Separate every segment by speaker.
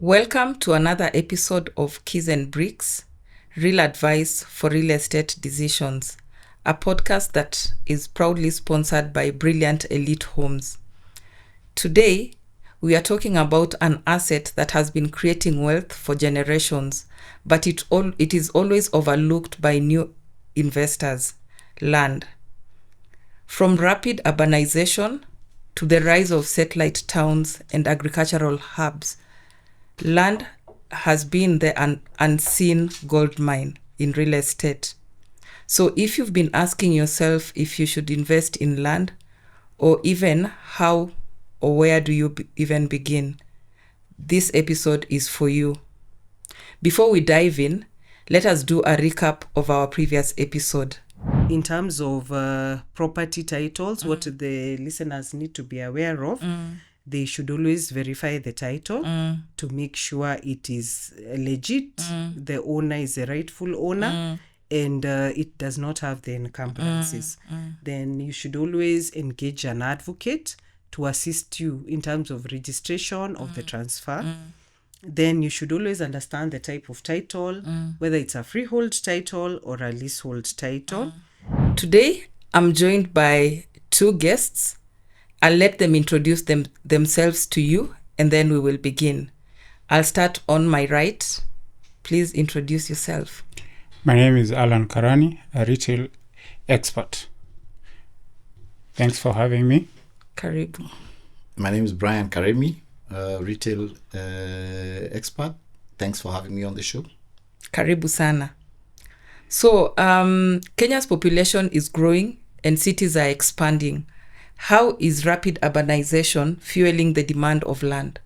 Speaker 1: Welcome to another episode of Keys and Bricks, Real Advice for Real Estate Decisions, a podcast that is proudly sponsored by Brilliant Elite Homes. Today, we are talking about an asset that has been creating wealth for generations, but it is always overlooked by new investors: land. From rapid urbanization to the rise of satellite towns and agricultural hubs, land has been the unseen gold mine in real estate. So if you've been asking yourself if you should invest in land, or even how or where do you even begin, this episode is for you. Before we dive in, let us do a recap of our previous episode.
Speaker 2: In terms of property titles, what the listeners need to be aware of, they should always verify the title to make sure it is legit, the owner is the rightful owner, and it does not have the encumbrances. Then you should always engage an advocate to assist you in terms of registration of the transfer. Then you should always understand the type of title, whether it's a freehold title or a leasehold title.
Speaker 1: Today, I'm joined by two guests. I'll let them introduce themselves to you, and then we will begin. I'll start on my right. Please introduce yourself.
Speaker 3: My name is Alan Karani, a retail expert. Thanks for having me.
Speaker 1: Karibu.
Speaker 4: My name is Brian Karemi, retail expert. Thanks for having me on the show.
Speaker 1: Karibu sana. So, Kenya's population is growing and cities are expanding. How is rapid urbanization fueling the demand of land?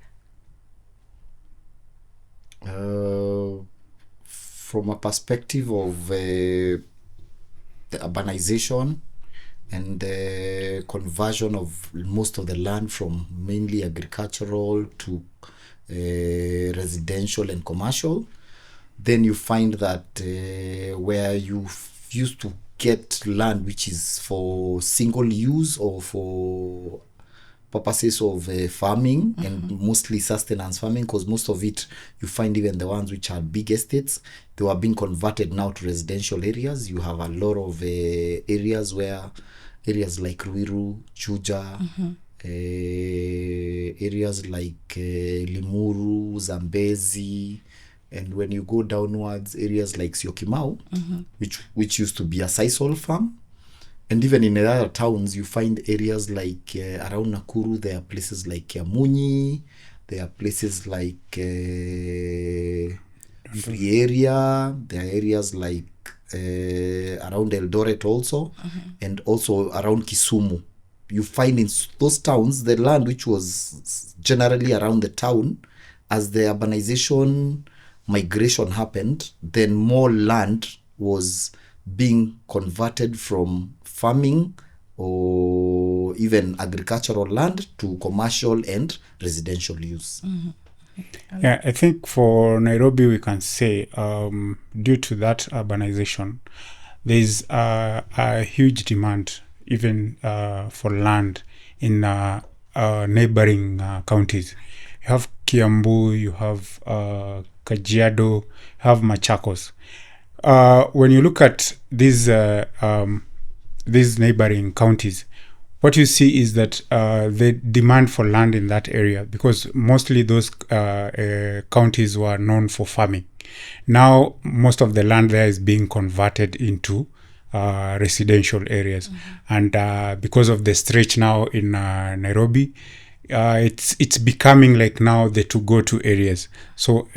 Speaker 4: From a perspective of the urbanization and the conversion of most of the land from mainly agricultural to residential and commercial, then you find that where you used to get land which is for single use or for purposes of farming and mostly sustenance farming, because most of it you find, even the ones which are big estates, they were being converted now to residential areas. You have a lot of areas like Ruiru, Chuja, areas like Limuru, Zambezi, and when you go downwards, areas like Syokimau, which used to be a sisal farm. And even in other towns, you find areas like around Nakuru, there are places like Kiamunyi, there are places like Free Area, there are areas like around Eldoret also, and also around Kisumu. You find in those towns, the land which was generally around the town, as the urbanization migration happened, then more land was being converted from farming or even agricultural land to commercial and residential use.
Speaker 3: Yeah, I think for Nairobi, we can say due to that urbanization, there's a huge demand even for land in neighboring counties. You have Kiambu, you have Kajiado, you have Machakos. When you look at these neighboring counties, what you see is that the demand for land in that area, because mostly those counties were known for farming. Now, most of the land there is being converted into residential areas. And because of the stretch now in Nairobi, it's becoming like now the to-go-to areas. So,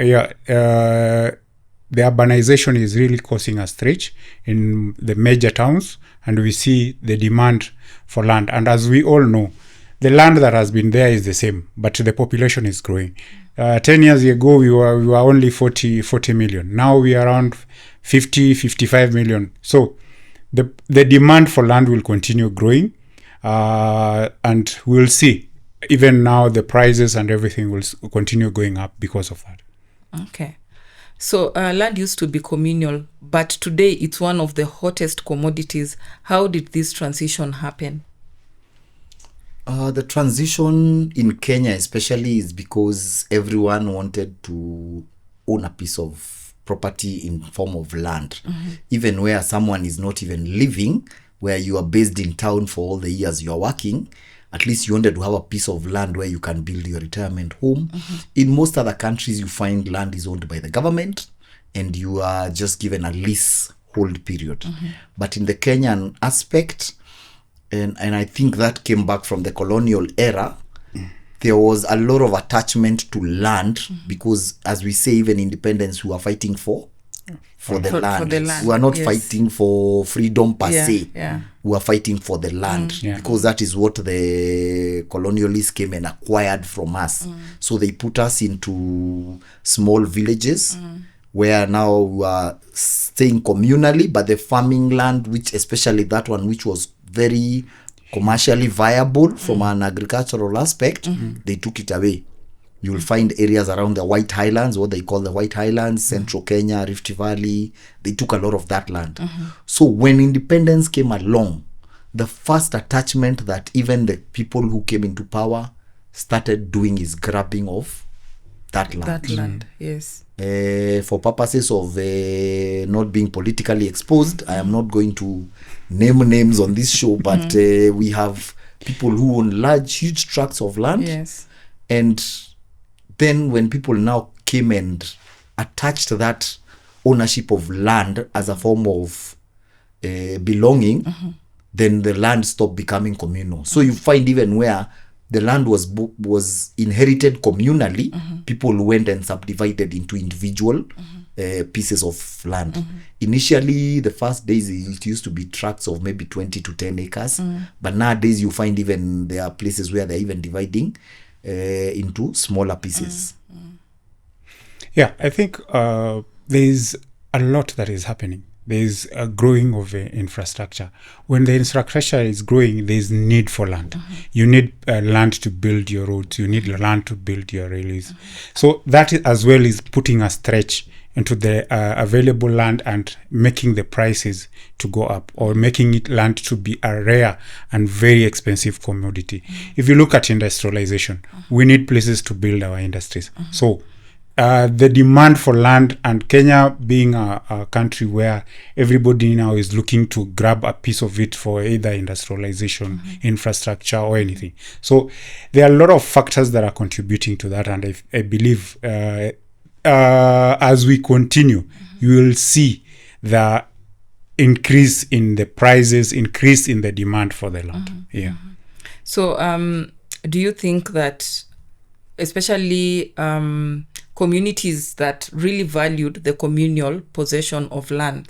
Speaker 3: the urbanization is really causing a stretch in the major towns, and we see the demand for land. And as we all know, the land that has been there is the same, but the population is growing. 10 years ago, we were only 40 million. Now we are around 55 million. So the demand for land will continue growing, and we'll see. Even now, the prices and everything will continue going up because of that.
Speaker 1: Okay. So land used to be communal, but today it's one of the hottest commodities. How did this transition happen?
Speaker 4: The transition in Kenya especially is because everyone wanted to own a piece of property in form of land. Even where someone is not even living, where you are based in town for all the years you are working, at least you wanted to have a piece of land where you can build your retirement home. In most other countries, you find land is owned by the government and you are just given a lease hold period. But in the Kenyan aspect, and I think that came back from the colonial era, there was a lot of attachment to land because, as we say, even independence, we are fighting for the land.
Speaker 1: For the land,
Speaker 4: We are not
Speaker 1: yes.
Speaker 4: fighting for freedom per se.
Speaker 1: Yeah.
Speaker 4: We are fighting for the land because that is what the colonialists came and acquired from us. So they put us into small villages where now we are staying communally, but the farming land, which especially that one, which was very commercially viable from an agricultural aspect, they took it away. You will find areas around the White Highlands, what they call the White Highlands, Central Kenya, Rift Valley. They took a lot of that land. So when independence came along, the first attachment that even the people who came into power started doing is grabbing of that land.
Speaker 1: That land, yes.
Speaker 4: For purposes of not being politically exposed, I am not going to name names on this show, but we have people who own large, huge tracts of land.
Speaker 1: Yes.
Speaker 4: And then when people now came and attached that ownership of land as a form of belonging, then the land stopped becoming communal. So you find even where the land was inherited communally, people went and subdivided into individual pieces of land. Initially, the first days, it used to be tracts of maybe 20 to 10 acres. But nowadays, you find even there are places where they're even dividing into smaller pieces.
Speaker 3: Yeah, I think there's a lot that is happening. There's a growing of infrastructure. When the infrastructure is growing, there's need for land. You need land to build your roads. You need land to build your railways. So that as well is putting a stretch into the available land and making the prices to go up, or making it land to be a rare and very expensive commodity. If you look at industrialization, we need places to build our industries. So the demand for land, and Kenya being a country where everybody now is looking to grab a piece of it for either industrialization, infrastructure, or anything. So there are a lot of factors that are contributing to that, and I believe as we continue, you will see the increase in the prices, increase in the demand for the land. Yeah.
Speaker 1: So do you think that especially communities that really valued the communal possession of land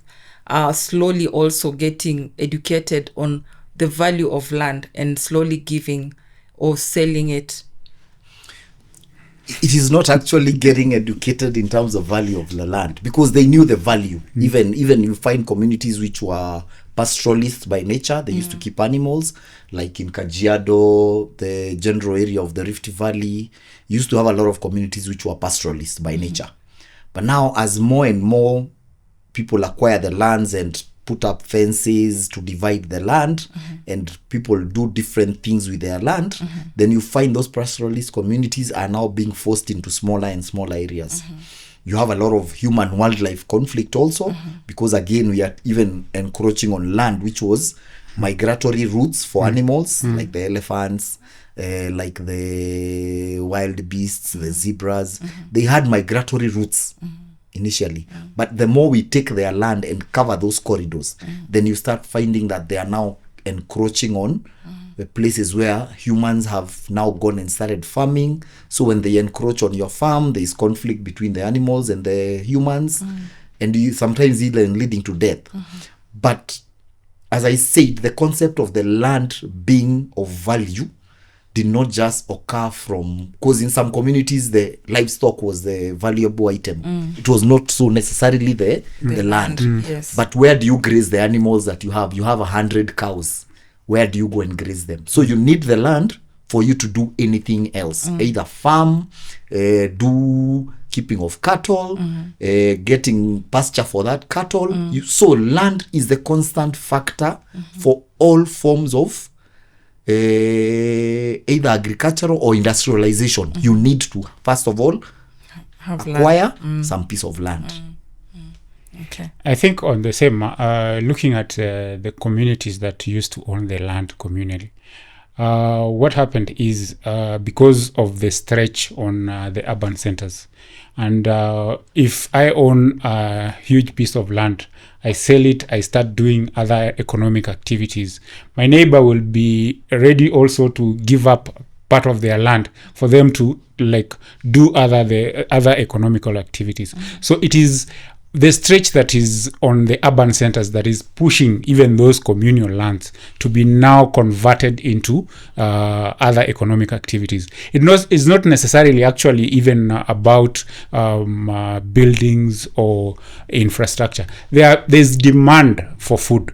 Speaker 1: are slowly also getting educated on the value of land and slowly giving or selling it?
Speaker 4: It is not actually getting educated in terms of value of the land, because they knew the value. Even you find communities which were pastoralists by nature. They used to keep animals, like in Kajiado, the general area of the Rift Valley, used to have a lot of communities which were pastoralists by nature. But now, as more and more people acquire the lands and put up fences to divide the land, and people do different things with their land, then you find those pastoralist communities are now being forced into smaller and smaller areas. You have a lot of human-wildlife conflict also, because again, we are even encroaching on land which was migratory routes for animals, like the elephants, like the wild beasts, the zebras. They had migratory routes initially. But the more we take their land and cover those corridors, then you start finding that they are now encroaching on the places where humans have now gone and started farming. So when they encroach on your farm, there is conflict between the animals and the humans, and sometimes even leading to death. But as I said, the concept of the land being of value did not just occur from, because in some communities the livestock was the valuable item. It was not so necessarily the land.
Speaker 1: Yes.
Speaker 4: But where do you graze the animals that you have? You have 100 cows. Where do you go and graze them? So you need the land for you to do anything else, either farm, do keeping of cattle, getting pasture for that cattle. So land is the constant factor for all forms of either agricultural or industrialization, you need to first of all
Speaker 1: Have
Speaker 4: acquire some piece of land.
Speaker 1: Okay.
Speaker 3: I think on the same, looking at the communities that used to own the land communally, what happened is because of the stretch on the urban centers, and if I own a huge piece of land, I sell it, I start doing other economic activities, my neighbor will be ready also to give up part of their land for them to like do other economical activities. So it is the stretch that is on the urban centers that is pushing even those communal lands to be now converted into other economic activities. It's not necessarily actually even about buildings or infrastructure. There's demand for food,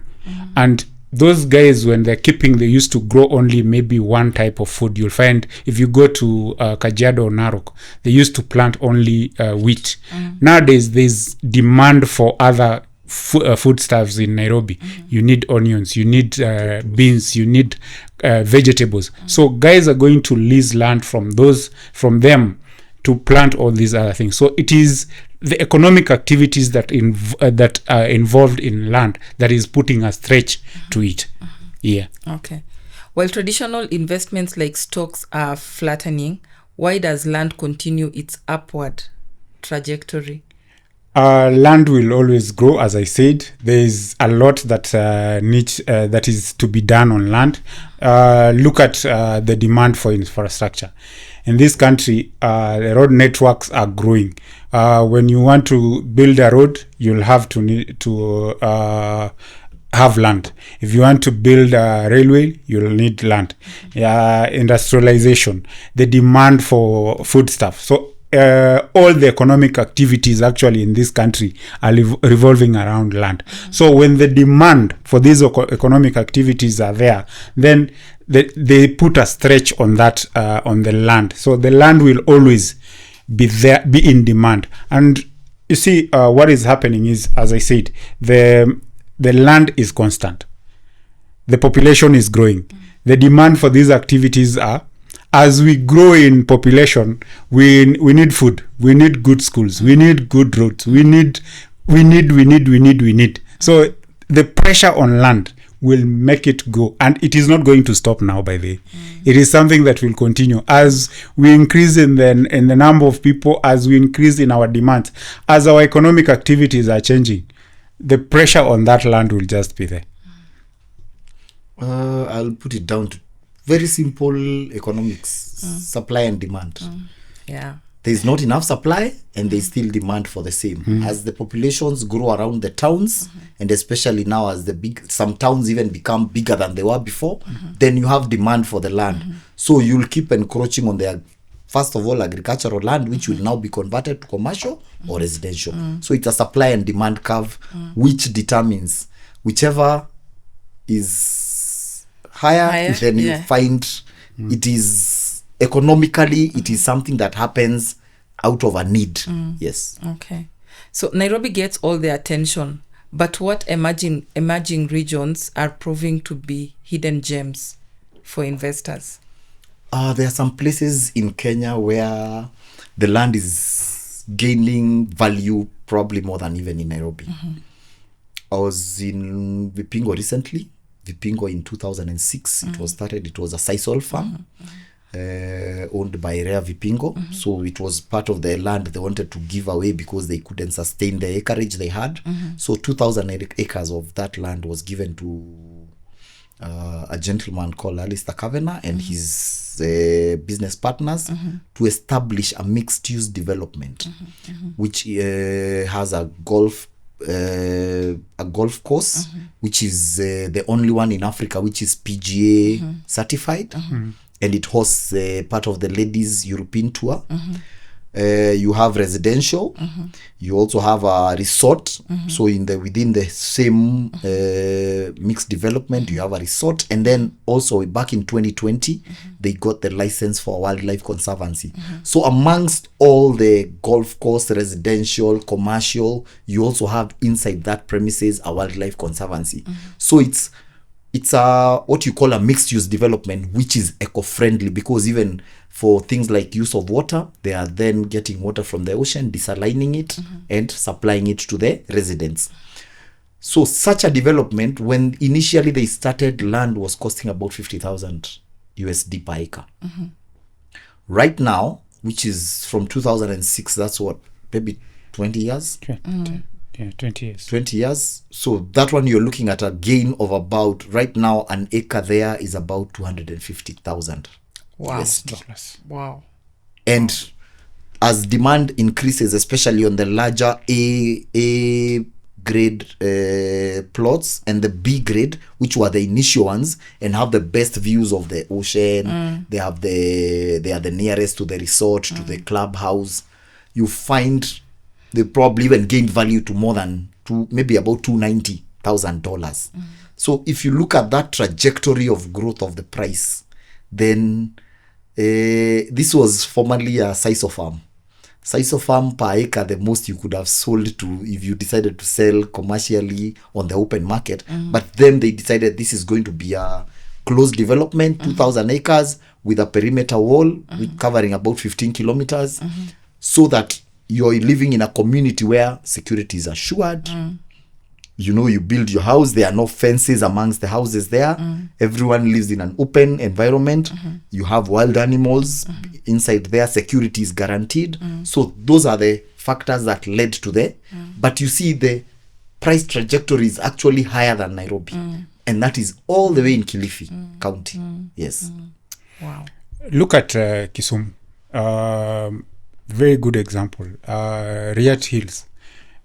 Speaker 3: and those guys, when they're keeping, they used to grow only maybe one type of food. You'll find if you go to Kajiado or Narok, they used to plant only wheat. Nowadays, there's demand for other foodstuffs in Nairobi. You need onions, you need beans, you need vegetables. So guys are going to lease land from them to plant all these other things. So it is the economic activities that are involved in land that is putting a stretch to it. Yeah.
Speaker 1: Okay. While traditional investments like stocks are flattening, why does land continue its upward trajectory?
Speaker 3: Land will always grow, as I said. There is a lot that that is to be done on land. Look at the demand for infrastructure. In this country, the road networks are growing. When you want to build a road, you'll have to have land. If you want to build a railway, you'll need land. Industrialization, the demand for foodstuff. So all the economic activities actually in this country are revolving around land. So when the demand for these economic activities are there, then they put a stretch on that on the land. So the land will always be in demand. And you see, what is happening is, as I said, the land is constant. The population is growing. The demand for these activities are, as we grow in population, we need food, we need good schools, we need good roads, we need. So the pressure on land will make it go, and it is not going to stop now, by the way. It is something that will continue as we increase in the number of people, as we increase in our demands, as our economic activities are changing. The pressure on that land will just be there.
Speaker 4: I'll put it down to very simple economics, supply and demand.
Speaker 1: Yeah.
Speaker 4: There's not enough supply and there's still demand for the same. As the populations grow around the towns, and especially now as some towns even become bigger than they were before, then you have demand for the land. So you'll keep encroaching on their, first of all, agricultural land, which will now be converted to commercial or residential. So it's a supply and demand curve, which determines whichever is higher, then you find it is economically, it is something that happens out of a need. Yes.
Speaker 1: Okay. So Nairobi gets all the attention, but what emerging regions are proving to be hidden gems for investors?
Speaker 4: There are some places in Kenya where the land is gaining value probably more than even in Nairobi. I was in Vipingo recently. Vipingo in 2006, it was started. It was a sisal farm owned by Rare Vipingo. So it was part of the land they wanted to give away because they couldn't sustain the acreage they had. So 2,000 acres of that land was given to a gentleman called Alistair Kavanagh and his business partners to establish a mixed-use development, which has a golf course, which is the only one in Africa which is PGA certified, and it hosts part of the ladies European tour. You have residential, you also have a resort. So within the same mixed development, you have a resort, and then also back in 2020 they got the license for wildlife conservancy. So amongst all the golf course, residential, commercial, you also have inside that premises a wildlife conservancy. So it's it's a what you call a mixed use development, which is eco-friendly, because even for things like use of water, they are then getting water from the ocean, desalining it, and supplying it to the residents. So such a development, when initially they started, land was costing about 50,000 USD per acre. Right now, which is from 2006, that's what, maybe 20 years?
Speaker 3: 20 years.
Speaker 4: 20 years. So that one, you're looking at a gain of about, right now, an acre there is about 250,000
Speaker 1: Wow.
Speaker 4: USD.
Speaker 1: Wow.
Speaker 4: And as demand increases, especially on the larger A grade plots and the B grade, which were the initial ones and have the best views of the ocean, they are the nearest to the resort, to the clubhouse, you find they probably even gained value to more than maybe about $290,000. So if you look at that trajectory of growth of the price, then this was formerly a siso farm. Siso farm per acre, the most you could have sold to if you decided to sell commercially on the open market. But then they decided this is going to be a closed development, 2,000 acres with a perimeter wall covering about 15 kilometers, so that you're living in a community where security is assured. You know, you build your house, there are no fences amongst the houses there. Everyone lives in an open environment. You have wild animals inside there, security is guaranteed. So those are the factors that led to the but you see the price trajectory is actually higher than Nairobi, and that is all the way in Kilifi County. Yes.
Speaker 1: Wow.
Speaker 3: Look at Kisumu. Very good example. Riat Hills.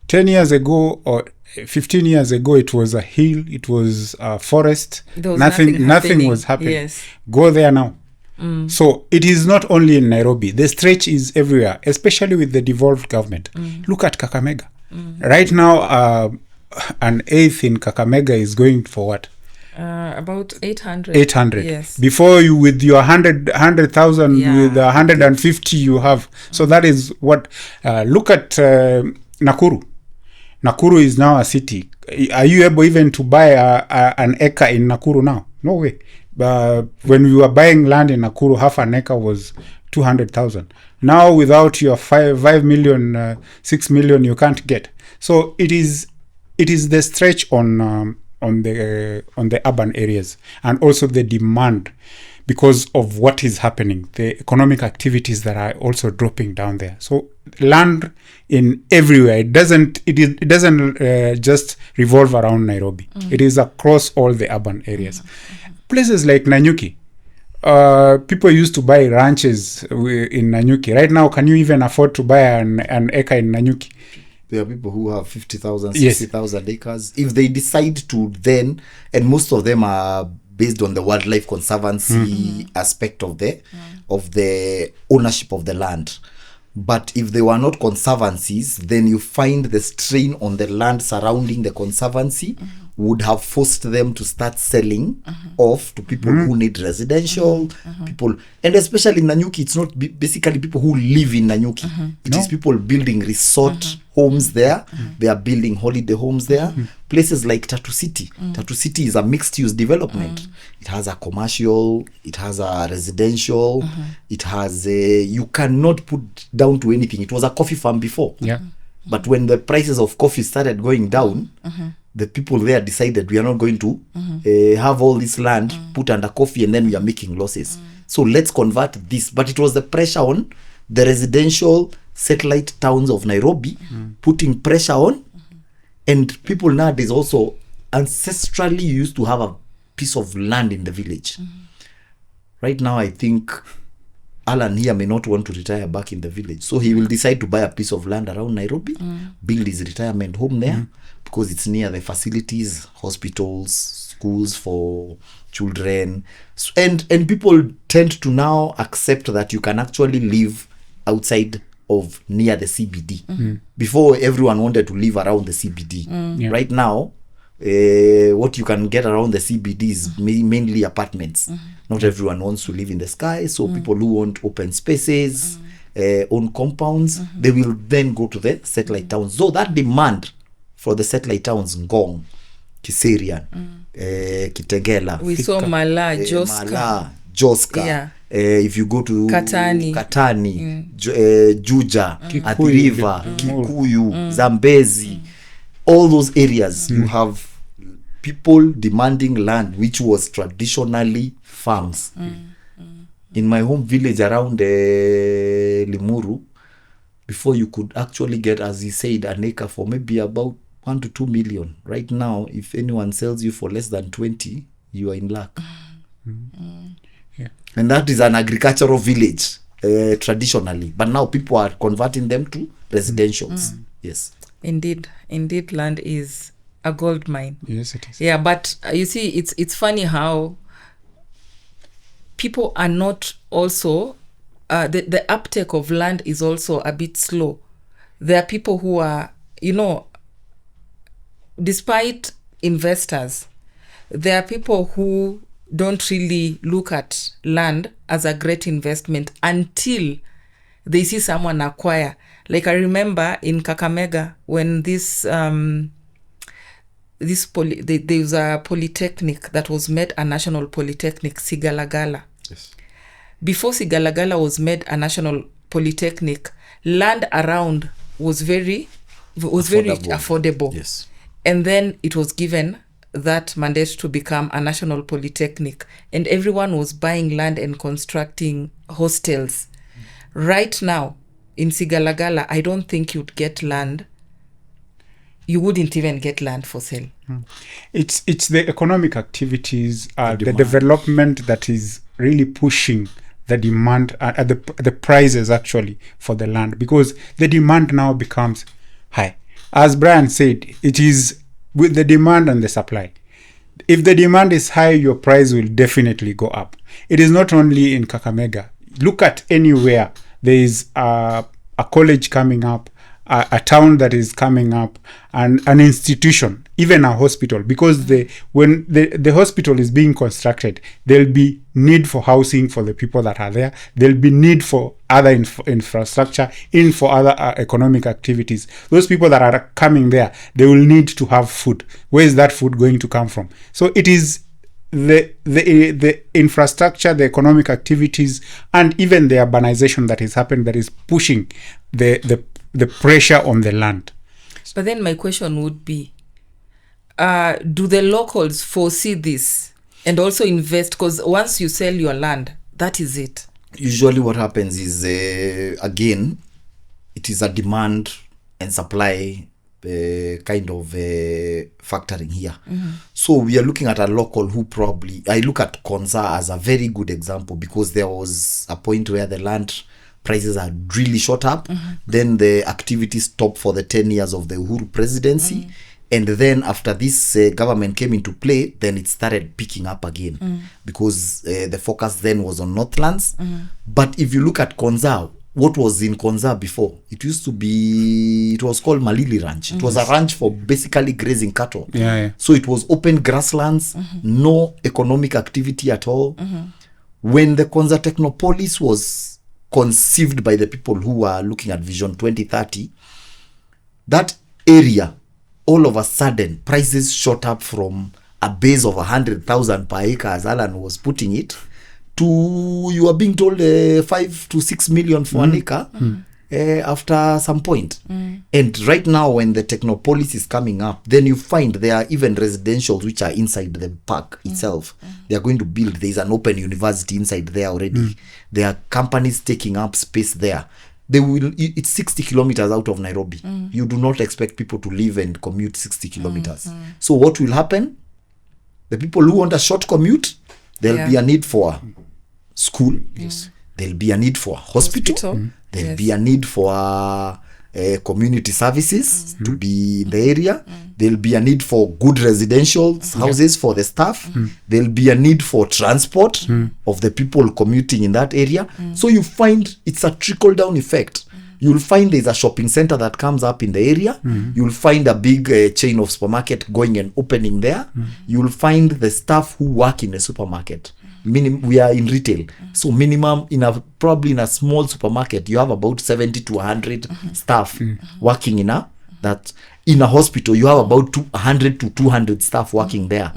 Speaker 3: 10 years ago or 15 years ago, it was a hill, it was a forest.
Speaker 1: There was
Speaker 3: Nothing was happening.
Speaker 1: Yes.
Speaker 3: Go there now. So it is not only in Nairobi. The stretch is everywhere, especially with the devolved government. Look at Kakamega. Right now, an eighth in Kakamega is going for what?
Speaker 1: About 800.
Speaker 3: 800.
Speaker 1: Yes.
Speaker 3: Before you, with your 100,000,
Speaker 1: Yeah.
Speaker 3: with 150 you have. So that is what, look at Nakuru. Nakuru is now a city. Are you able even to buy an acre in Nakuru now? No way. When we were buying land in Nakuru, half an acre was 200,000. Now, without your 5 million, 6 million, you can't get. So it is the stretch on the urban areas, and also the demand because of what is happening, the economic activities that are also dropping down there. So land in everywhere. It doesn't just revolve around Nairobi. It is across all the urban areas. Places like Nanyuki. People used to buy ranches in Nanyuki. Right now, can you even afford to buy an acre in Nanyuki?
Speaker 4: There are people who have 50,000,
Speaker 3: Yes.
Speaker 4: 60,000 acres. If they decide to then, and most of them are based on the wildlife conservancy aspect of the ownership of the land. But if they were not conservancies, then you find the strain on the land surrounding the conservancy would have forced them to start selling off to people who need residential, people, and especially in Nanyuki, it's not basically people who live in Nanyuki. It is people building resort homes there. They are building holiday homes there. Places like Tatu City. Tatu City is a mixed-use development. It has a commercial, it has a residential, it has a, you cannot put down to anything. It was a coffee farm before.
Speaker 3: Yeah.
Speaker 4: But when the prices of coffee started going down, the people there decided we are not going to have all this land put under coffee and then we are making losses. So let's convert this. But it was the pressure on the residential satellite towns of Nairobi, putting pressure on. And people nowadays also ancestrally used to have a piece of land in the village. Right now, I think Alan here may not want to retire back in the village. So he will decide to buy a piece of land around Nairobi, build his retirement home there, because it's near the facilities, hospitals, schools for children. And people tend to now accept that you can actually live outside of near the CBD. Before, everyone wanted to live around the CBD.
Speaker 3: Yeah.
Speaker 4: Right now, what you can get around the CBD is mainly apartments. Not everyone wants to live in the sky, so people who want open spaces, own compounds, they will then go to the satellite towns. So that demand for the satellite towns, Ngong, Kiserian, Kitengela,
Speaker 1: We saw Mala, Joska.
Speaker 4: Mala, Joska.
Speaker 1: Yeah.
Speaker 4: If you go to
Speaker 1: Katani.
Speaker 4: Juja,
Speaker 3: Kikuyu,
Speaker 4: Athi River, Kikuyu, Zambezi, all those areas, you have people demanding land which was traditionally farms. In my home village around Limuru, before you could actually get, as he said, an acre for maybe about 1 to 2 million. Right now, if anyone sells you for less than 20, you are in luck.
Speaker 3: Yeah.
Speaker 4: And that is an agricultural village traditionally, but now people are converting them to residentials. Yes,
Speaker 1: Indeed, land is a gold mine.
Speaker 3: Yes, it is.
Speaker 1: Yeah, but you see, it's funny how people are not also the uptake of land is also a bit slow. There are people who are, despite investors, there are people who don't really look at land as a great investment until they see someone acquire. Like I remember in Kakamega when there was a polytechnic that was made a national polytechnic, Sigalagala.
Speaker 4: yes.
Speaker 1: Before Sigalagala was made a national polytechnic, land around was very affordable.
Speaker 4: Yes.
Speaker 1: And then it was given that mandate to become a national polytechnic, and everyone was buying land and constructing hostels. Right now in Sigalagala, I don't think you'd get land. You wouldn't even get land for sale.
Speaker 3: It's the economic activities, the
Speaker 4: demand.
Speaker 3: development that is really pushing the demand at the prices actually for the land, because the demand now becomes high. As Brian said, it is with the demand and the supply. If the demand is high, your price will definitely go up. It is not only in Kakamega. Look at anywhere there is a college coming up, a town that is coming up, and an institution, even a hospital, because when the hospital is being constructed, there'll be need for housing for the people that are there. There'll be need for other infrastructure, for other economic activities. Those people that are coming there, they will need to have food. Where is that food going to come from? So it is the infrastructure, the economic activities, and even the urbanization that is happening that is pushing the pressure on the land.
Speaker 1: But then my question would be, do the locals foresee this and also invest? Because once you sell your land, that is it.
Speaker 4: Usually what happens is, again, it is a demand and supply kind of factoring here. So we are looking at a local who probably, I look at Konza as a very good example, because there was a point where the land prices are really shot up. Then the activity stopped for the 10 years of the Uhuru presidency. And then after this government came into play, then it started picking up again, because the focus then was on Northlands. But if you look at Konza, what was in Konza before? It was called Malili Ranch. It was a ranch for basically grazing cattle.
Speaker 3: Yeah.
Speaker 4: So it was open grasslands, no economic activity at all. When the Konza Technopolis was conceived by the people who were looking at Vision 2030, that area, all of a sudden, prices shot up from a base of 100,000 per acre, as Alan was putting it, to, you are being told 5 to 6 million for an acre after some point. And right now, when the Technopolis is coming up, then you find there are even residentials which are inside the park itself. They are going to build. There is an open university inside there already. There are companies taking up space there. It's 60 kilometers out of Nairobi. You do not expect people to live and commute 60 kilometers. So what will happen? The people who want a short commute, there'll be a need for school. Yes. There'll be a need for hospital. There'll be a need for community services to be in the area. There'll be a need for good residential houses for the staff. There'll be a need for transport of the people commuting in that area. So you find it's a trickle-down effect. You'll find there's a shopping center that comes up in the area. You'll find a big chain of supermarket going and opening there. You'll find the staff who work in the supermarket. We are in retail. So minimum, probably in a small supermarket, you have about 70 to 100 staff working in that. in a hospital, you have about 100 to 200 staff working there.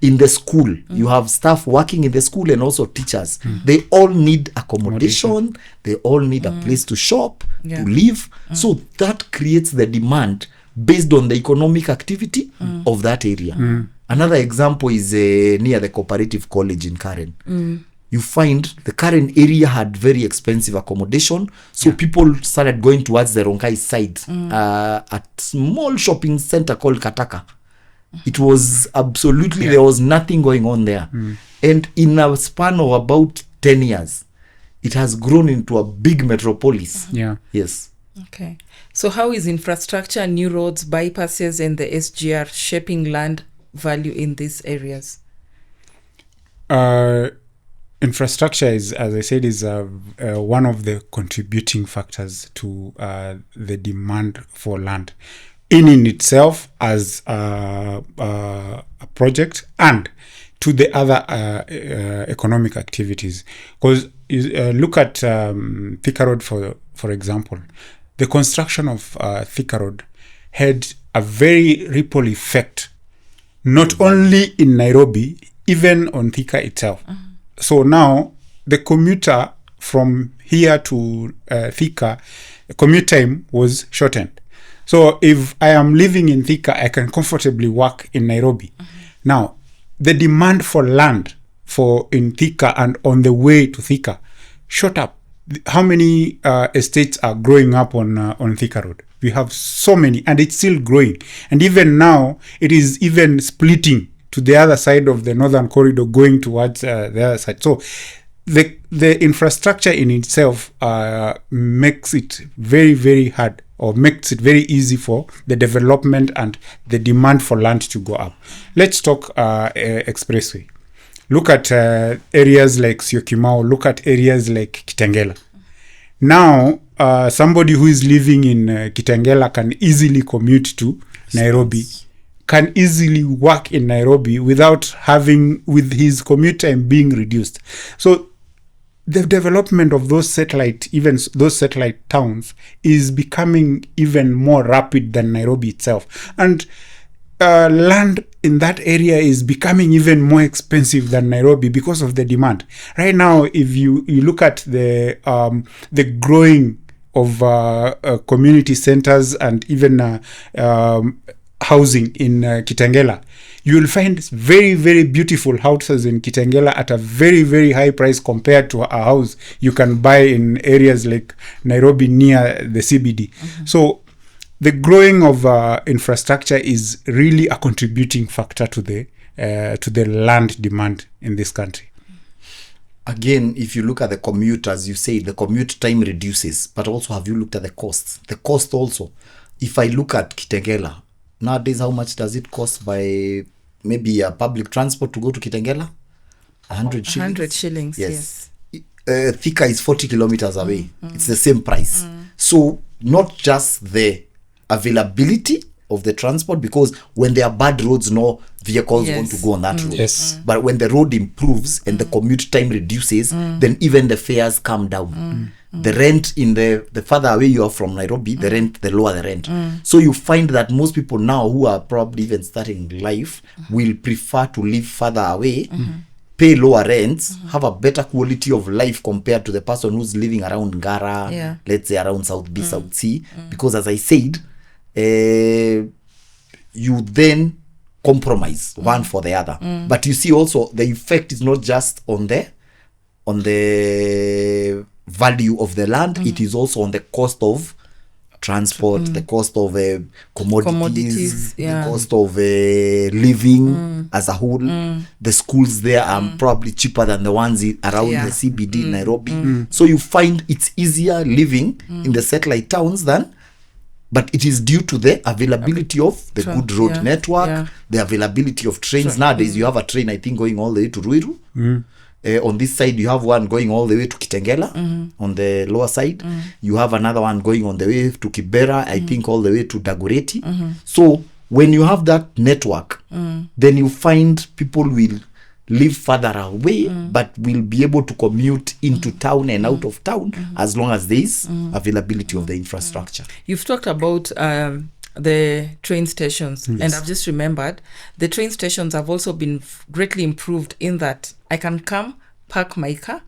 Speaker 4: In the school, you have staff working in the school and also teachers. They all need accommodation. They all need a place to shop, to live. So that creates the demand based on the economic activity of that area. Another example is near the Cooperative College in Karen. You find the Karen area had very expensive accommodation, so people started going towards the Rongai side, at small shopping center called Kataka. It was absolutely, there was nothing going on there. And in a span of about 10 years, it has grown into a big metropolis. Yes.
Speaker 1: Okay. So how is infrastructure, new roads, bypasses, and the SGR shaping land value in these areas?
Speaker 3: Infrastructure is, as I said, is one of the contributing factors to the demand for land in itself as a project, and to the other economic activities. Because look at Thika Road, for example. The construction of Thika Road had a very ripple effect, not only in Nairobi, even on Thika itself. So now the commuter from here to Thika, commute time was shortened. So if I am living in Thika, I can comfortably work in Nairobi. Now, the demand for land in Thika and on the way to Thika shot up. How many estates are growing up on Thika Road? We have so many, and it's still growing. And even now, it is even splitting to the other side of the northern corridor, going towards the other side. So the infrastructure in itself makes it very, very hard, or makes it very easy for the development and the demand for land to go up. Let's talk expressway. Look at areas like Syokimau. Look at areas like Kitengela. Now, somebody who is living in Kitengela can easily commute to Nairobi, can easily work in Nairobi with his commute time being reduced. So the development of those satellite towns is becoming even more rapid than Nairobi itself. And land in that area is becoming even more expensive than Nairobi because of the demand. Right now, if you look at the growing of community centers and even housing in Kitengela, you will find very, very beautiful houses in Kitengela at a very, very high price compared to a house you can buy in areas like Nairobi near the CBD. So the growing of infrastructure is really a contributing factor to the land demand in this country.
Speaker 4: Again, if you look at the commute, as you say, the commute time reduces, but also have you looked at the costs? The cost also. If I look at Kitengela, nowadays, how much does it cost by maybe a public transport to go to Kitengela? 100 shillings.
Speaker 1: 100 shillings, yes.
Speaker 4: Thika is 40 kilometers away. It's the same price. So not just the availability of the transport, because when there are bad roads, no vehicles want to go on that road.
Speaker 3: Yes.
Speaker 4: But when the road improves and the commute time reduces, then even the fares come down. The rent in the further away you are from Nairobi, the lower the rent. So you find that most people now who are probably even starting life will prefer to live further away, pay lower rents, have a better quality of life compared to the person who's living around Ngara, let's say around South B, South C. Because as I said, you then compromise one for the other. But you see also the effect is not just on the value of the land, it is also on the cost of transport, the cost of commodities, the cost of living as a whole. The schools there are probably cheaper than the ones around the CBD in Nairobi. So you find it's easier living in the satellite towns but it is due to the availability of the good road network, the availability of trains. Nowadays, you have a train, I think, going all the way to Ruiru. On this side, you have one going all the way to Kitengela on the lower side. You have another one going on the way to Kibera, I think all the way to Dagoretti. So when you have that network, then you find people will live further away, but will be able to commute into town and out of town as long as there is availability of the infrastructure.
Speaker 1: You've talked about the train stations.
Speaker 3: Yes.
Speaker 1: And I've just remembered the train stations have also been greatly improved in that I can come, park my car,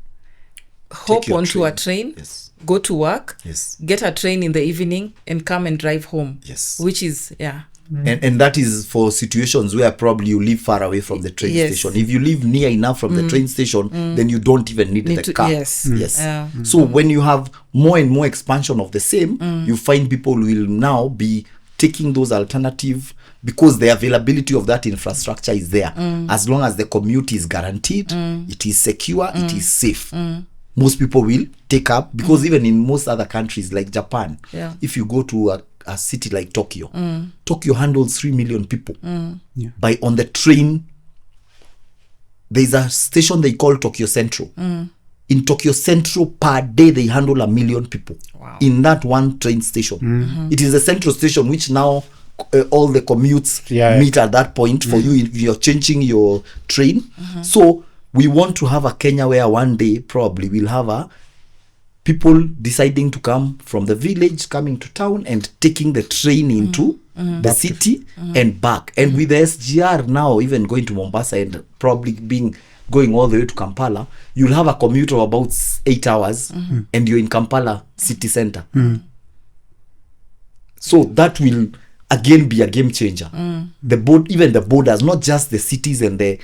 Speaker 1: hop
Speaker 4: your
Speaker 1: onto a
Speaker 4: train.
Speaker 1: train,
Speaker 4: Yes.
Speaker 1: go to work,
Speaker 4: Yes.
Speaker 1: get a train in the evening, and come and drive home.
Speaker 4: Yes.
Speaker 1: Which is, yeah.
Speaker 4: And that is for situations where probably you live far away from the train
Speaker 1: Yes.
Speaker 4: station. If you live near enough from the train station, then you don't even need the car.
Speaker 1: Yes.
Speaker 4: Yes.
Speaker 1: Yeah.
Speaker 4: So when you have more and more expansion of the same, you find people will now be taking those alternative because the availability of that infrastructure is there. As long as the commute is guaranteed, it is secure, it is safe. Most people will take up because even in most other countries like Japan,
Speaker 1: Yeah.
Speaker 4: if you go to a city like Tokyo, Tokyo handles 3 million people.
Speaker 3: Yeah.
Speaker 4: By on the train, there's a station they call Tokyo Central. In Tokyo Central, per day they handle 1 million people.
Speaker 1: Wow.
Speaker 4: In that one train station. It is the central station which now all the commutes
Speaker 3: Yeah.
Speaker 4: meet at that point for you if you're changing your train. So we want to have a Kenya where one day probably we'll have a people deciding to come from the village, coming to town and taking the train into the city and back. And with the SGR now even going to Mombasa and probably going all the way to Kampala, you'll have a commute of about 8 hours and you're in Kampala city center. So that will again be a game changer. Even the borders, not just the cities and the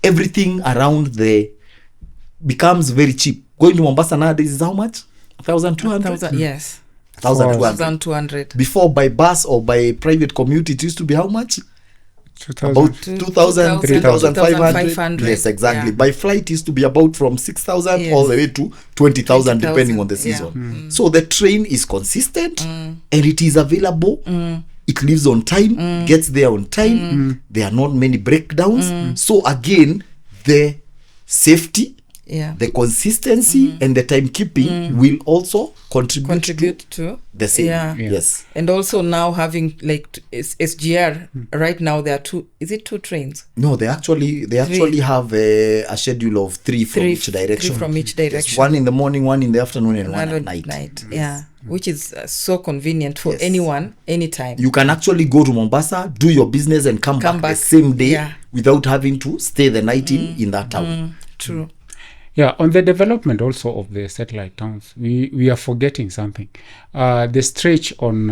Speaker 4: everything around the becomes very cheap. Going to Mombasa nowadays is how much? 1,200?
Speaker 1: Yes.
Speaker 4: 1,200.
Speaker 1: 1,200.
Speaker 4: Before by bus or by private commute, it used to be how much?
Speaker 3: 2000.
Speaker 4: About 2,000, 3,500. Yes, exactly.
Speaker 1: Yeah.
Speaker 4: By flight, it used to be about from 6,000
Speaker 1: Yes.
Speaker 4: all the way to 20,000,
Speaker 1: 20,000,
Speaker 4: depending on the
Speaker 1: yeah.
Speaker 4: season. So the train is consistent and it is available. It leaves on time, gets there on time. There are not many breakdowns. So again, the safety,
Speaker 1: Yeah.
Speaker 4: the consistency and the timekeeping will also contribute
Speaker 1: to
Speaker 4: the same.
Speaker 1: Yeah.
Speaker 4: Yes.
Speaker 1: And also now having like SGR right now there are two trains?
Speaker 4: No, they actually have a schedule of three from each direction.
Speaker 1: Three from each
Speaker 4: Yes,
Speaker 1: direction.
Speaker 4: one in the morning, one in the afternoon, and one at night.
Speaker 1: Yeah. Which is so convenient for
Speaker 4: Yes.
Speaker 1: anyone, anytime.
Speaker 4: You can actually go to Mombasa, do your business, and come back the same day
Speaker 1: Yeah.
Speaker 4: without having to stay the night in that town.
Speaker 1: True.
Speaker 3: Yeah, on the development also of the satellite towns, we are forgetting something. The stretch on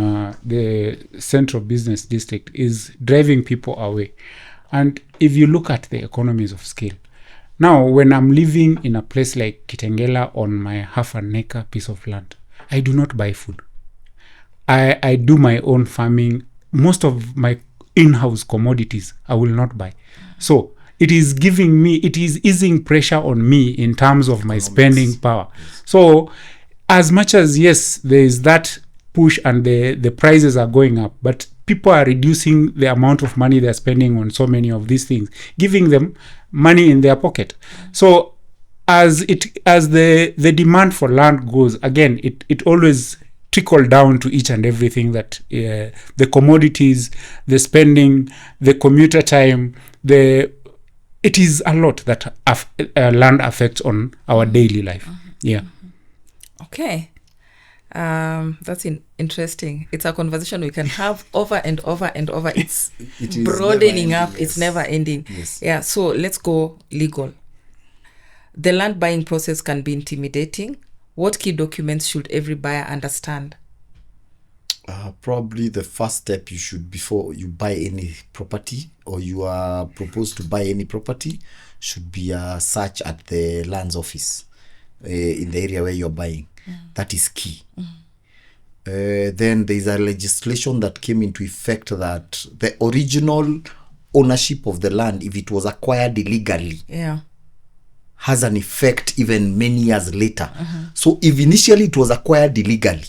Speaker 3: the central business district is driving people away. And if you look at the economies of scale, now when I'm living in a place like Kitengela on my half an acre piece of land, I do not buy food. I do my own farming. Most of my in-house commodities I will not buy. So it is easing pressure on me in terms of my spending power. So as much as, yes, there is that push and the prices are going up, but people are reducing the amount of money they're spending on so many of these things, giving them money in their pocket. So as the demand for land goes, again, it always trickle down to each and everything that the commodities, the spending, the commuter time, it is a lot that land affects on our daily life. Yeah.
Speaker 1: Okay. That's interesting. It's a conversation we can have over and over and over. It's
Speaker 4: It is
Speaker 1: broadening
Speaker 4: never
Speaker 1: up.
Speaker 4: ending,
Speaker 1: It's
Speaker 4: yes.
Speaker 1: never ending.
Speaker 4: Yes.
Speaker 1: Yeah. So let's go legal. The land buying process can be intimidating. What key documents should every buyer understand?
Speaker 4: Probably the first step you should, before you buy any property or you are proposed to buy any property, should be a search at the lands office in the area where you're buying. That is key. Then there's a legislation that came into effect that the original ownership of the land, if it was acquired illegally,
Speaker 1: Yeah.
Speaker 4: has an effect even many years later. So if initially it was acquired illegally,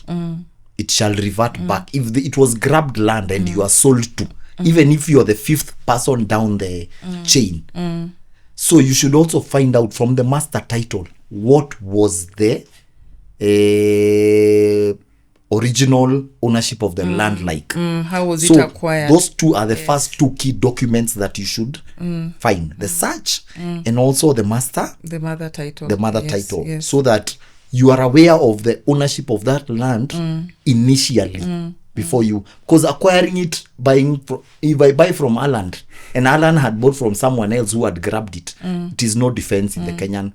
Speaker 4: it shall revert back. If it was grabbed land and you are sold to, even if you are the fifth person down the chain. So you should also find out from the master title what was the original ownership of the land like.
Speaker 1: How was
Speaker 4: So
Speaker 1: it acquired?
Speaker 4: those two are the first two key documents that you should find: the search and also the master
Speaker 1: The mother title. Yes,
Speaker 4: title,
Speaker 1: yes.
Speaker 4: so that you are aware of the ownership of that land initially before you, because acquiring it, if I buy from Alan and Alan had bought from someone else who had grabbed it, it is no defense in the Kenyan.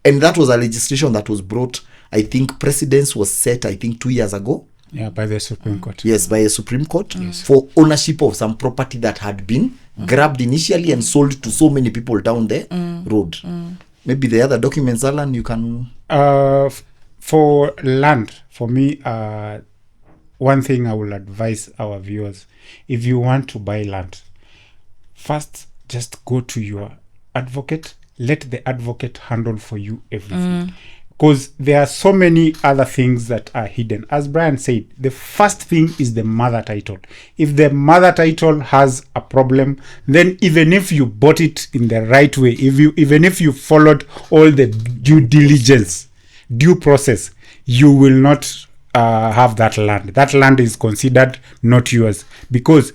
Speaker 4: And that was a legislation that was brought, I think precedence was set, I think 2 years ago.
Speaker 3: Yeah, by the Supreme Court.
Speaker 4: Yes, by a Supreme Court for ownership of some property that had been grabbed initially and sold to so many people down the road. Maybe the other documents, Alan, you can...
Speaker 3: For land, for me, one thing I will advise our viewers, if you want to buy land, first just go to your advocate, let the advocate handle for you everything. Because there are so many other things that are hidden. As Brian said, the first thing is the mother title. If the mother title has a problem, then even if you bought it in the right way, even if you followed all the due process, you will not have that land. That land is considered not yours because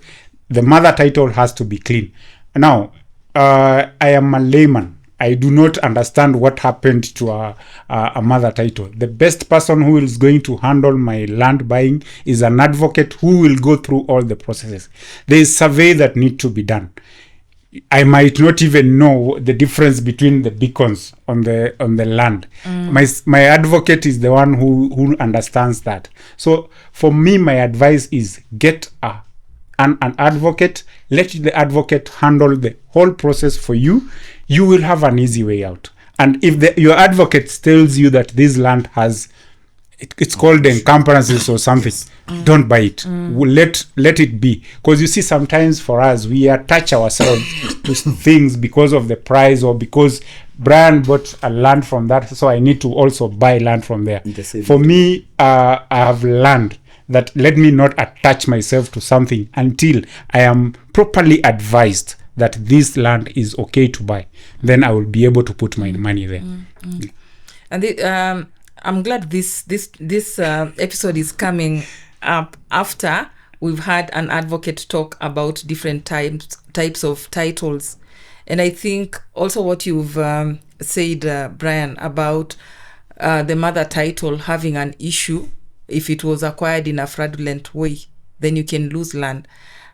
Speaker 3: the mother title has to be clean. Now, I am a layman. I do not understand what happened to a mother title. The best person who is going to handle my land buying is an advocate who will go through all the processes. There is survey that need to be done. I might not even know the difference between the beacons on the land. My advocate is the one who understands that. So for me, my advice is get an advocate. Let the advocate handle the whole process for you. You will have an easy way out. And if your advocate tells you that this land has, it's called encumbrances or something, don't buy it. Let it be. Because you see, sometimes for us, we attach ourselves to things because of the price or because Brian bought a land from that, so I need to also buy land from there. For me, I have land that let me not attach myself to something until I am properly advised that this land is okay to buy. Then I will be able to put my money there.
Speaker 1: And I'm glad this episode is coming up after we've had an advocate talk about different types of titles. And I think also what you've said, Brian, about the mother title having an issue if it was acquired in a fraudulent way, then you can lose land.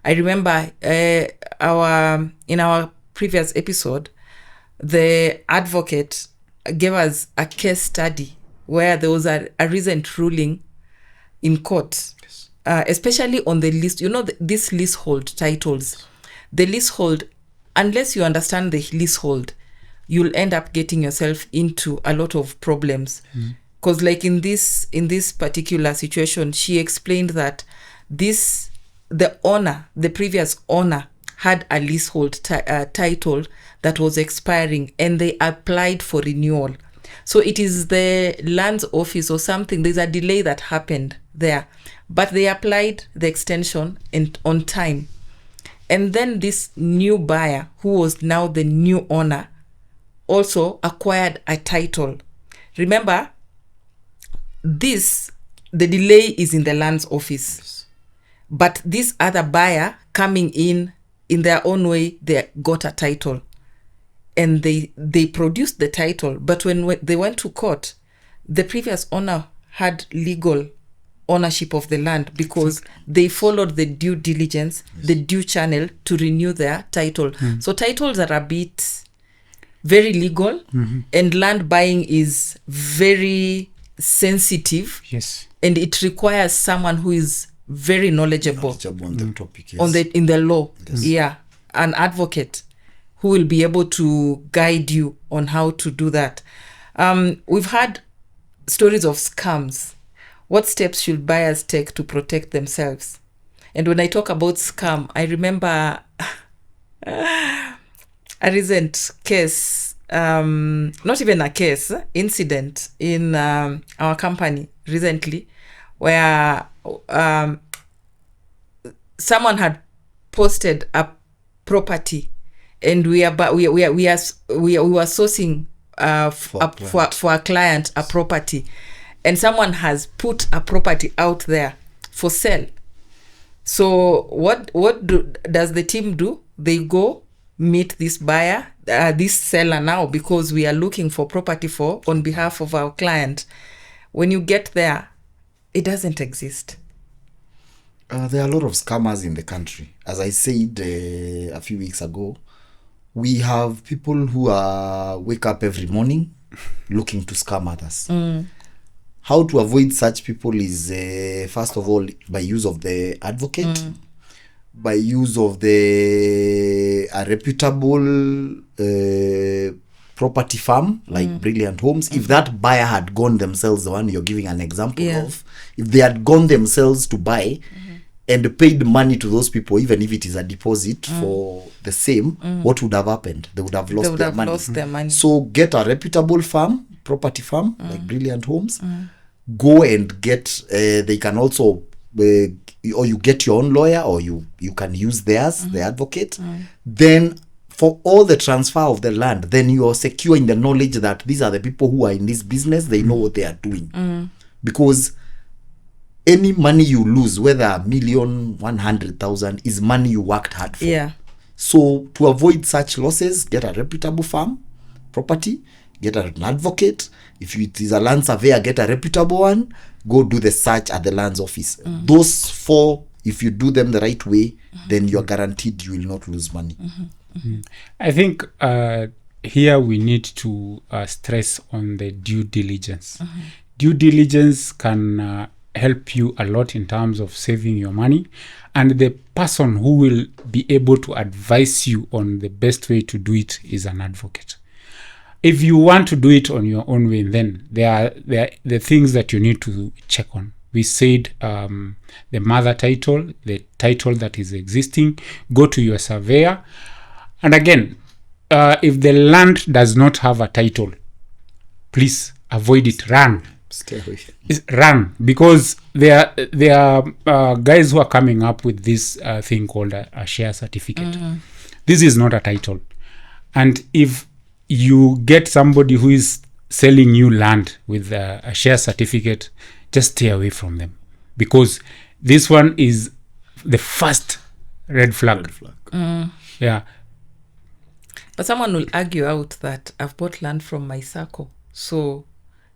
Speaker 1: I remember in our previous episode, the advocate gave us a case study where there was a recent ruling in court, especially on the list. These leasehold titles. The leasehold, unless you understand the leasehold, you'll end up getting yourself into a lot of problems. Because like in this particular situation, she explained that the previous owner had a leasehold title that was expiring and they applied for renewal. So it is the land's office or something, there's a delay that happened there, but they applied the extension on time. And then this new buyer, who was now the new owner, also acquired a title. Remember, the delay is in the land's office. But this other buyer coming in their own way, they got a title. And they produced the title. But when they went to court, the previous owner had legal ownership of the land because they followed the due diligence, the due channel to renew their title. So titles are a bit very legal, and land buying is very sensitive.
Speaker 3: Yes.
Speaker 1: And it requires someone who is very knowledgeable
Speaker 4: on the topic, yes.
Speaker 1: in the law. Yes. Yeah, an advocate who will be able to guide you on how to do that. We've had stories of scams. What steps should buyers take to protect themselves? And when I talk about scam, I remember a recent case, not even a case, incident in our company recently, where someone had posted a property, and we were sourcing for a client a property, and someone has put a property out there for sale. So what does the team do? They go meet this buyer, this seller now, because we are looking for property on behalf of our client. When you get there, it doesn't exist.
Speaker 4: There are a lot of scammers in the country. As I said a few weeks ago, we have people who wake up every morning looking to scam others. How to avoid such people is, first of all, by use of the advocate, by use of a reputable property firm like Brilliant Homes. If that buyer had gone themselves, the one you're giving an example of, if they had gone themselves to buy and paid money to those people, even if it is a deposit for the same, what would have happened? They would have lost their money. So get a reputable firm, property firm like Brilliant Homes. Go and get, they can also, or you get your own lawyer, or you can use theirs, the advocate. Then for all the transfer of the land, then you are secure in the knowledge that these are the people who are in this business, they know what they are doing. Because any money you lose, whether 1,000,000, 100,000, is money you worked hard for.
Speaker 1: Yeah.
Speaker 4: So to avoid such losses, get a reputable firm, property, get an advocate. If it is a land surveyor, get a reputable one. Go do the search at the lands office. Those 4, if you do them the right way, then you are guaranteed you will not lose money.
Speaker 3: I think here we need to stress on the due diligence. Due diligence can help you a lot in terms of saving your money, and the person who will be able to advise you on the best way to do it is an advocate. If you want to do it on your own way, then there are the things that you need to check on. We said the mother title, the title that is existing. Go to your surveyor. And again, if the land does not have a title, please avoid it. Run.
Speaker 4: Stay away.
Speaker 3: Run, because there are guys who are coming up with this thing called a share certificate. This is not a title. And if you get somebody who is selling you land with a share certificate, just stay away from them, because this one is the first red flag. Yeah.
Speaker 1: But someone will argue out that I've bought land from my circle, so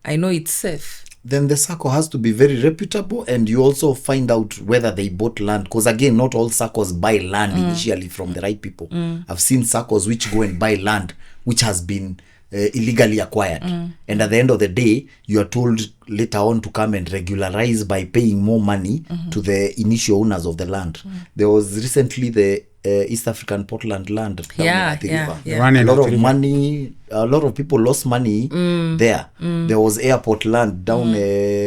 Speaker 1: I know it's safe.
Speaker 4: Then the circle has to be very reputable, and you also find out whether they bought land, because again, not all circles buy land initially from the right people. I've seen circles which go and buy land which has been illegally acquired, and at the end of the day you are told later on to come and regularize by paying more money to the initial owners of the land. There was recently the East African Portland land down at the river. A lot of money, a lot of people lost money there. There was airport land down,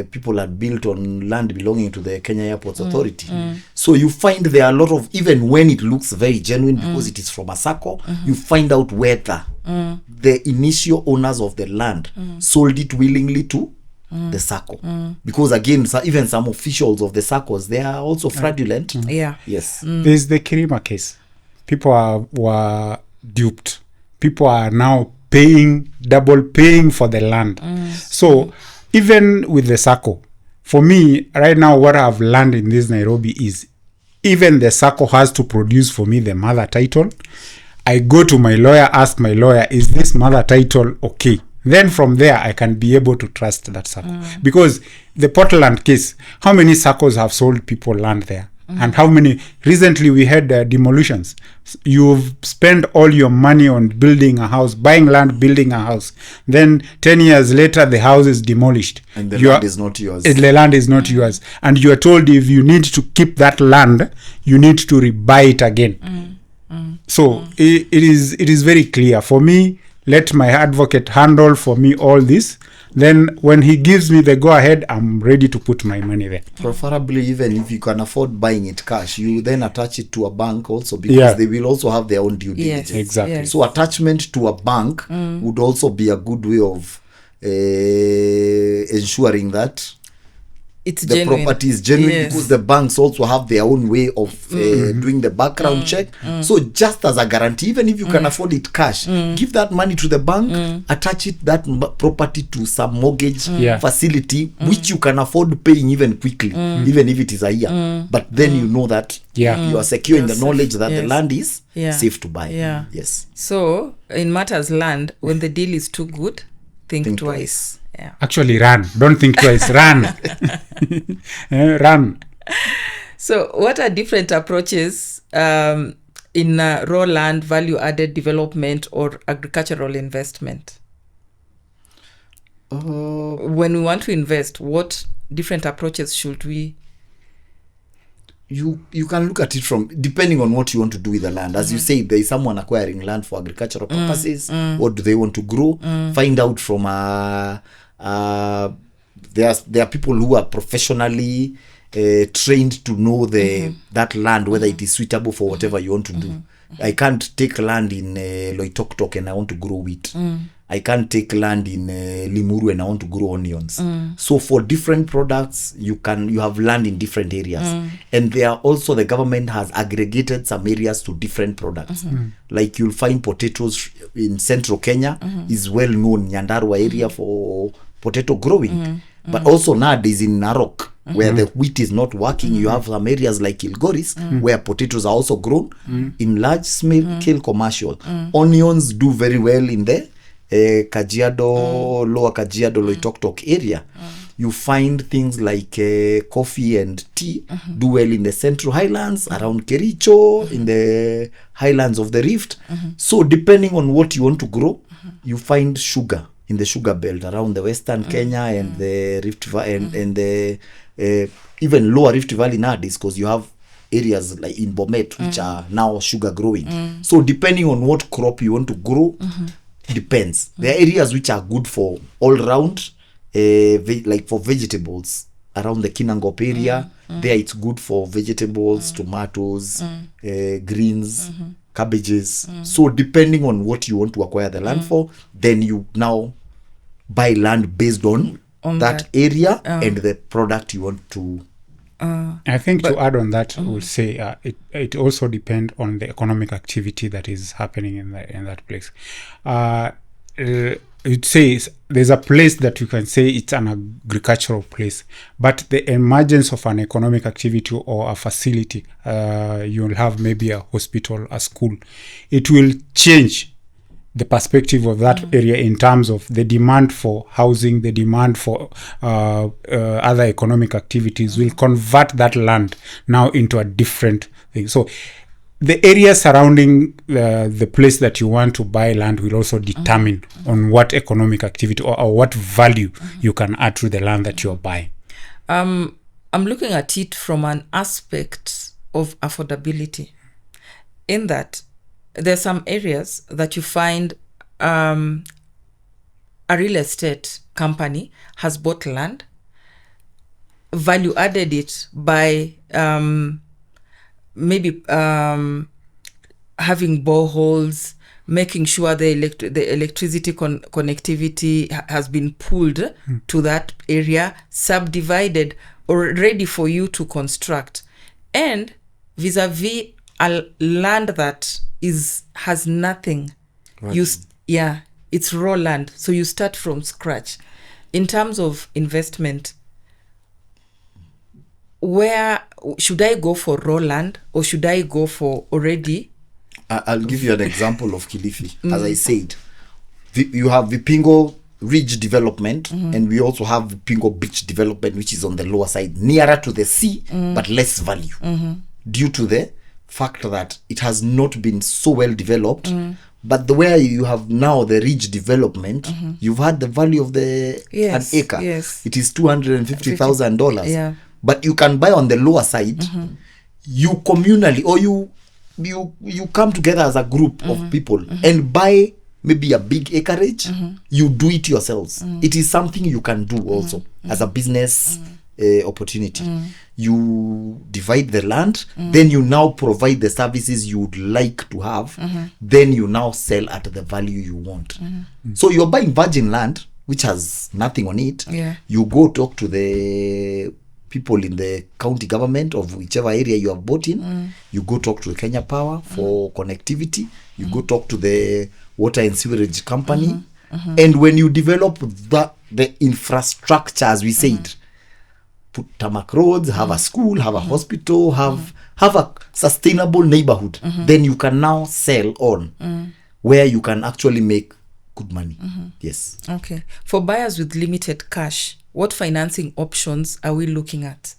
Speaker 4: people had built on land belonging to the Kenya Airports Authority. So you find there are a lot of, even when it looks very genuine because it is from a circle, you find out whether the initial owners of the land sold it willingly to the circle. Because again, even some officials of the circles, they are also fraudulent. Yes.
Speaker 3: There's the Kirima case. People were duped. People are now double paying for the land. So even with the circle, for me right now, what I've learned in this Nairobi is even the circle has to produce for me the mother title. I go to my lawyer, ask my lawyer, is this mother title okay? Then from there, I can be able to trust that circle. Because the Portland case, how many circles have sold people land there? And how many? Recently, we had demolitions. You've spent all your money on building a house, buying land, building a house. Then 10 years later, the house is demolished.
Speaker 4: And the land is not yours.
Speaker 3: The land is not yours. And you are told if you need to keep that land, you need to rebuy it again. So it is very clear. For me, let my advocate handle for me all this. Then when he gives me the go-ahead, I'm ready to put my money there.
Speaker 4: Preferably, even if you can afford buying it cash, you then attach it to a bank also, because they will also have their own due diligence.
Speaker 3: Exactly.
Speaker 4: So attachment to a bank would also be a good way of ensuring that
Speaker 1: It's
Speaker 4: the
Speaker 1: genuine.
Speaker 4: property is genuine, because the banks also have their own way of doing the background check. So just as a guarantee, even if you can afford it cash, give that money to the bank, attach that property to some mortgage facility which you can afford paying even quickly, even if it is a year. But then you know that you are secure in the knowledge that the land is safe to buy. Yes.
Speaker 1: So in matters land, when the deal is too good, think twice. Yeah.
Speaker 3: Actually, run. Don't think twice. Run. Run.
Speaker 1: So, what are different approaches in raw land, value-added development, or agricultural investment? When we want to invest, what different approaches should we?
Speaker 4: You can look at it from depending on what you want to do with the land. As you say, there is someone acquiring land for agricultural purposes. What do they want to grow? Find out from there are people who are professionally trained to know that land, whether it is suitable for whatever you want to do. I can't take land in Loitoktok and I want to grow wheat. I can't take land in Limuru and I want to grow onions. So for different products, you have land in different areas. And there are also, the government has aggregated some areas to different products. Like you'll find potatoes in central Kenya is well known, Nyandarua area for potato growing. But also nowadays in Narok, where the wheat is not working, you have some areas like Kilgoris where potatoes are also grown in large scale commercial. Onions do very well in the Kajiado, Lower Kajiado, Loitoktok area. You find things like coffee and tea do well in the Central Highlands, around Kericho, in the Highlands of the Rift. So depending on what you want to grow, you find sugar in the sugar belt around the Western Kenya and the Rift Valley and the even Lower Rift Valley nowadays, because you have areas like in Bomet which are now sugar growing. So depending on what crop you want to grow, depends. There are areas which are good for all round, like for vegetables around the Kinangop area. There it's good for vegetables, tomatoes, greens, cabbages. So depending on what you want to acquire the land for, then you now buy land based on that area and the product you want to.
Speaker 3: I think to add on that, we'll say it also depends on the economic activity that is happening in that place. It says there's a place that you can say it's an agricultural place, but the emergence of an economic activity or a facility, you'll have maybe a hospital, a school, it will change the perspective of that area in terms of the demand for housing, the demand for other economic activities will convert that land now into a different thing. So the area surrounding the place that you want to buy land will also determine on what economic activity or what value you can add to the land that you're buying.
Speaker 1: I'm looking at it from an aspect of affordability, in that there's some areas that you find a real estate company has bought land, value added it by maybe having boreholes, making sure the electricity connectivity has been pulled to that area, subdivided or ready for you to construct, and vis-a-vis a land that has nothing. Right. It's raw land, so you start from scratch. In terms of investment, where should I go for raw land or should I go for already?
Speaker 4: I'll give you an example of Kilifi. As I said, you have Vipingo Ridge development, and we also have Vipingo Beach development, which is on the lower side, nearer to the sea, but less value, due to the fact that it has not been so well developed. But the way you have now the ridge development, you've had the value of an acre.
Speaker 1: Yes.
Speaker 4: It is $250,000.
Speaker 1: Yeah.
Speaker 4: But you can buy on the lower side. You communally, or you come together as a group of people and buy maybe a big acreage. You do it yourselves. It is something you can do also as a business opportunity. You divide the land, then you now provide the services you would like to have, then you now sell at the value you want. So you're buying virgin land which has nothing on it. You go talk to the people in the county government of whichever area you have bought in. You go talk to Kenya Power for connectivity. You go talk to the water and sewerage company. And when you develop the infrastructure, as we said, put tarmac roads, have a school, have a hospital, have a sustainable neighborhood, then you can now sell on where you can actually make good money. Yes.
Speaker 1: Okay. For buyers with limited cash, what financing options are we looking at?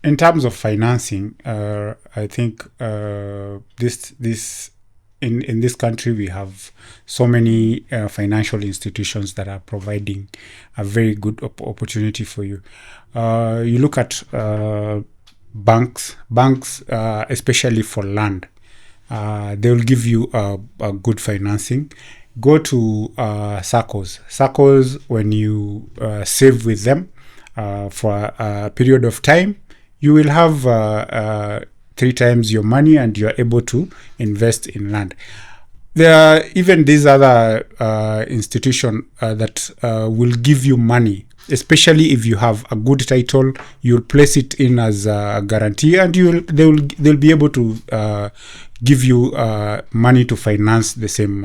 Speaker 3: In terms of financing, I think this in this country we have so many financial institutions that are providing a very good opportunity for you. You look at banks, especially for land. They will give you a good financing. Go to SACCOs. When you save with them for a period of time, you will have 3 times your money, and you are able to invest in land. There are even these other institutions that will give you money, especially if you have a good title. You'll place it in as a guarantee, and they'll be able to give you money to finance the same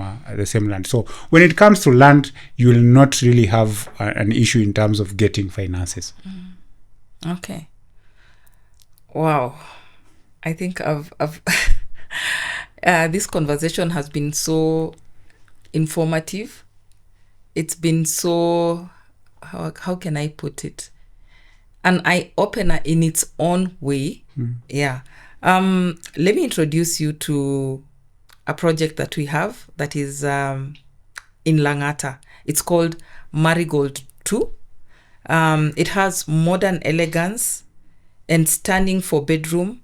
Speaker 3: land. So when it comes to land, you will not really have an issue in terms of getting finances.
Speaker 1: Okay. Wow. I think I've this conversation has been so informative. It's been so, how can I put it? An eye-opener in its own way. Yeah. Let me introduce you to a project that we have that is in Langata. It's called Marigold 2. It has modern elegance and stunning 4-bedroom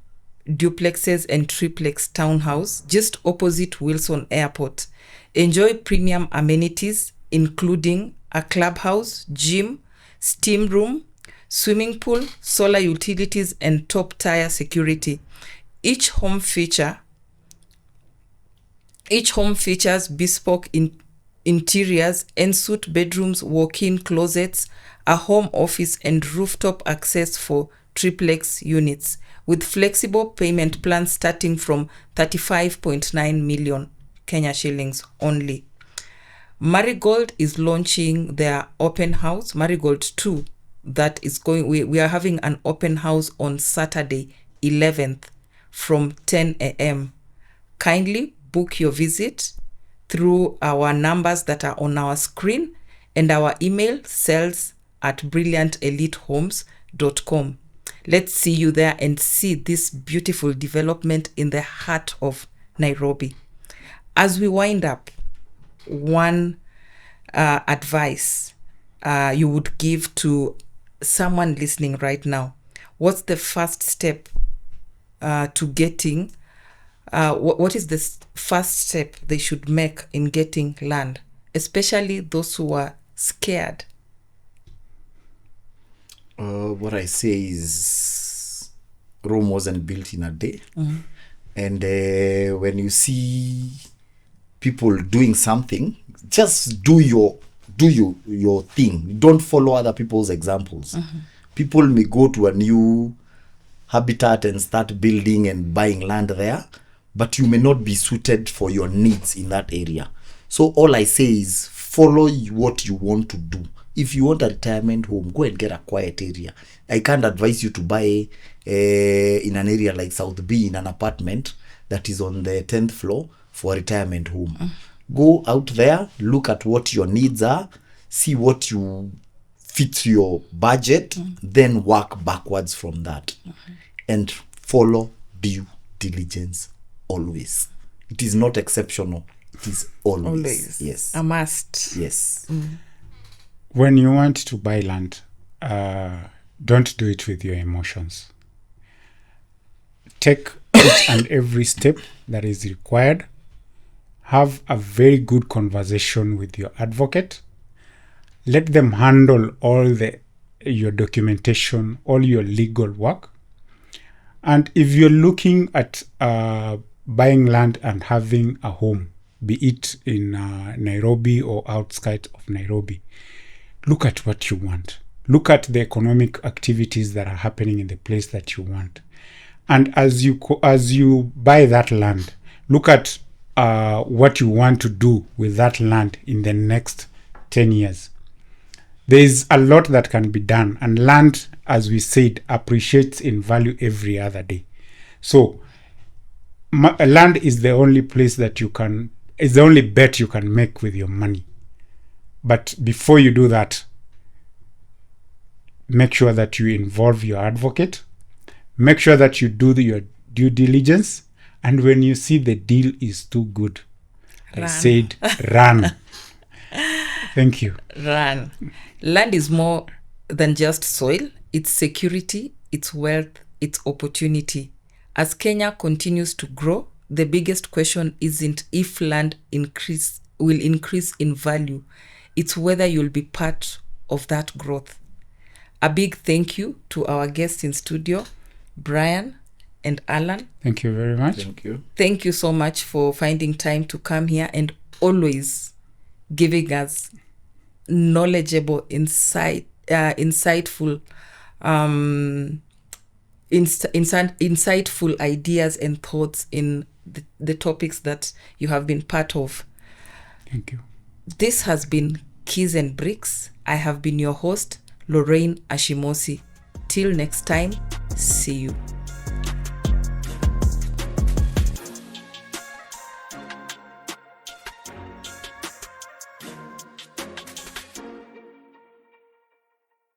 Speaker 1: duplexes and triplex townhouse just opposite Wilson Airport. Enjoy premium amenities including a clubhouse, gym, steam room, swimming pool, solar utilities, and top-tier security. Each home features bespoke interiors, ensuite bedrooms, walk-in closets, a home office, and rooftop access for triplex units, with flexible payment plans starting from 35.9 million Kenya shillings only. Marigold is launching their open house, Marigold 2, that is going, we are having an open house on Saturday 11th from 10 a.m. Kindly book your visit through our numbers that are on our screen and our email sales@brilliantelitehomes.com. Let's see you there and see this beautiful development in the heart of Nairobi. As we wind up, one advice you would give to someone listening right now. What's the first step to getting, what is the first step they should make in getting land, especially those who are scared?
Speaker 4: What I say is Rome wasn't built in a day. And when you see people doing something, just do your thing. Don't follow other people's examples. People may go to a new habitat and start building and buying land there, but you may not be suited for your needs in that area. So all I say is follow what you want to do. If you want a retirement home, go and get a quiet area. I can't advise you to buy in an area like South B in an apartment that is on the 10th floor for a retirement home. Go out there, look at what your needs are, see what you fit your budget, then work backwards from that. And follow due diligence always. It is not exceptional. It is always. Yes.
Speaker 1: A must.
Speaker 4: Yes.
Speaker 3: When you want to buy land, don't do it with your emotions. Take each and every step that is required. Have a very good conversation with your advocate. Let them handle all your documentation, all your legal work. And if you're looking at buying land and having a home, be it in Nairobi or outskirts of Nairobi, look at what you want. Look at the economic activities that are happening in the place that you want. And as you buy that land, look at what you want to do with that land in the next 10 years. There is a lot that can be done, and land, as we said, appreciates in value every other day. So land is the only place that is the only bet you can make with your money. But before you do that, make sure that you involve your advocate. make sure that you do your due diligence, and when you see the deal is too good, I
Speaker 1: Run.
Speaker 3: said run. Thank you.
Speaker 1: Run. Land is more than just soil. It's security, it's wealth, it's opportunity. As Kenya continues to grow, the biggest question isn't if land will increase in value. It's whether you'll be part of that growth. A big thank you to our guests in studio, Brian and Alan.
Speaker 3: Thank you very much.
Speaker 4: Thank you.
Speaker 1: Thank you so much for finding time to come here and always giving us knowledgeable, insightful ideas and thoughts in the topics that you have been part of.
Speaker 3: Thank you.
Speaker 1: This has been Keys and Bricks. I have been your host, Lorraine Ashimosi. Till next time, see you.